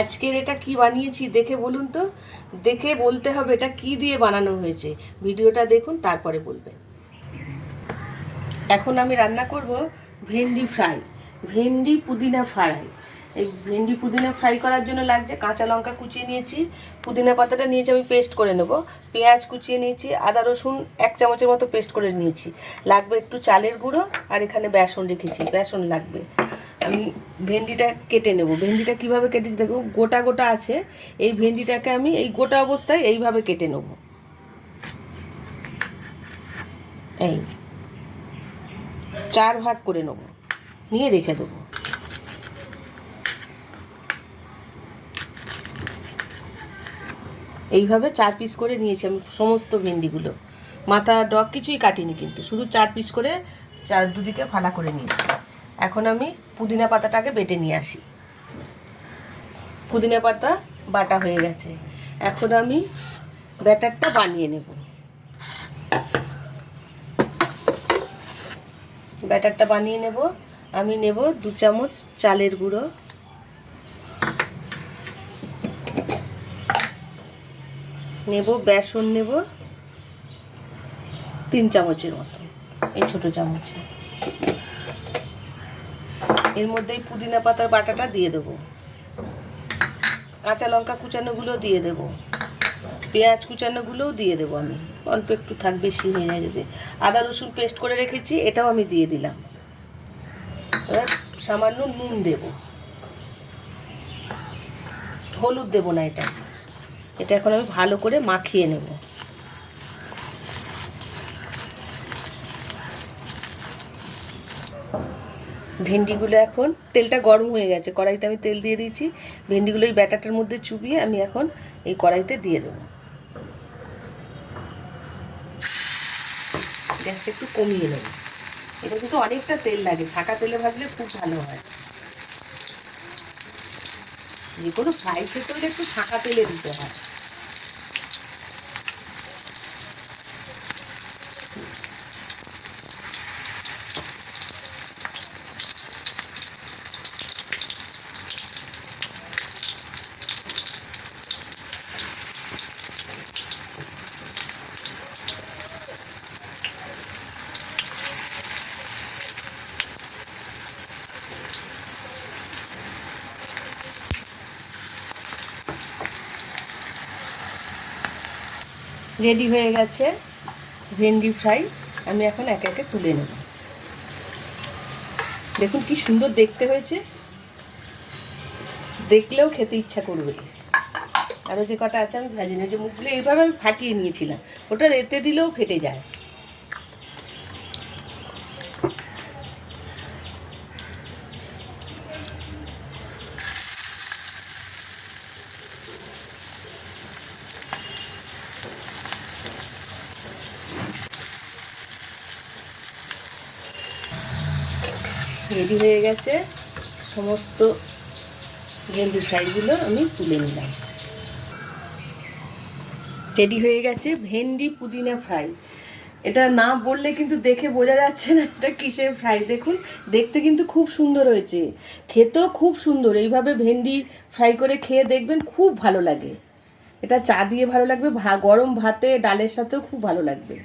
আজকের এটা কি বানিয়েছি দেখে বলুন তো, দেখে বলতে হবে এটা কি দিয়ে বানানো হয়েছে। ভিডিওটা দেখুন তারপরে বলবেন। এখন আমি রান্না করব ভেন্ডি ফ্রাই, ভেন্ডি পুদিনা ফ্রাই। এই ভেন্ডি পুদিনা ফ্রাই করার জন্য লাগছে কাঁচা লঙ্কা কুচিয়ে নিয়েছি, পুদিনা পাতাটা নিয়েছি আমি পেস্ট করে নেব, পেঁয়াজ কুচিয়ে নিয়েছি, আদা রসুন 1 চামচের মতো পেস্ট করে নিয়েছি, লাগবে একটু চালের গুঁড়ো, আর এখানে বেসন রেখেছি, বেসন লাগবে। আমি ভেন্ডিটা কেটে নেব। ভেন্ডিটা কীভাবে কেটে দেখো, গোটা গোটা আছে, এই ভেন্ডিটাকে আমি এই গোটা অবস্থায় এইভাবে কেটে নেব। এই 4 ভাগ করে নেব, নিয়ে রেখে দেবো। এইভাবে 4 পিস করে নিয়েছি আমি সমস্ত ভেন্ডিগুলো, মাথা ডগ কিছুই কাটিনি, কিন্তু শুধু 4 পিস করে দুদিকে ফালা করে নিয়েছি। এখন আমি পুদিনা পাতাটাকে বেটে নিয়ে আসি। পুদিনা পাতা বাটা হয়ে গেছে, এখন আমি ব্যাটারটা বানিয়ে নেব। ব্যাটারটা বানিয়ে নেব। আমি নেব 2 চামচ চালের গুঁড়ো, নেব বেসন, নেব 3 চামচের মতো, এই ছোটো চামচে। এর মধ্যেই পুদিনা পাতার বাটাটা দিয়ে দেবো, কাঁচা লঙ্কা কুচানোগুলো দিয়ে দেবো, পেঁয়াজ কুচানোগুলোও দিয়ে দেবো। আমি অল্প একটু থাক, বেশি হয়ে যায় যদি। আদা রসুন পেস্ট করে রেখেছি, এটাও আমি দিয়ে দিলাম। এবার সামান্য নুন দেব, হলুদ দেব না, এটা এখন আমি ভালো করে মাখিয়ে নেব। ভেন্ডিগুলো এখন তেলটা গরম হয়ে গেছে, কড়াইতে আমি তেল দিয়ে দিয়েছি। ভেন্ডিগুলো এই ব্যাটারটার মধ্যে চুবিয়ে আমি এখন এই কড়াইতে দিয়ে দেবো। গ্যাসটা একটু কমিয়ে নেব। এটা কিন্তু অনেকটা তেল লাগে, ছাঁকা তেলে ভাজলে খুব ভালো হয়। যে কোনো ফ্রাই খেতে হলে একটু ছাঁকা তেলে দিতে হয়। রেডি হয়ে গেছে ভেন্ডি ফ্রাই, আমি এখন একে একে তুলে নেব। দেখুন কি সুন্দর দেখতে হয়েছে, দেখলেও খেতে ইচ্ছা করবে। আরও যে কটা আছে আমি ভাজি না, যে মুখগুলো এইভাবে আমি ফাটিয়ে নিয়েছিলাম, ওটা এতে দিলেও ফেটে যায়। রেডি হয়ে গেছে সমস্ত ভেন্ডি ফ্রাইগুলো, আমি তুলে নিলাম। রেডি হয়ে গেছে ভেন্ডি পুদিনা ফ্রাই। এটা না বললে কিন্তু দেখে বোঝা যাচ্ছে না এটা কিসের ফ্রাই। দেখুন দেখতে কিন্তু খুব সুন্দর হয়েছে, খেতেও খুব সুন্দর। এইভাবে ভেন্ডি ফ্রাই করে খেয়ে দেখবেন, খুব ভালো লাগে। এটা চা দিয়ে ভালো লাগবে, গরম ভাতে ডালের সাথেও খুব ভালো লাগবে।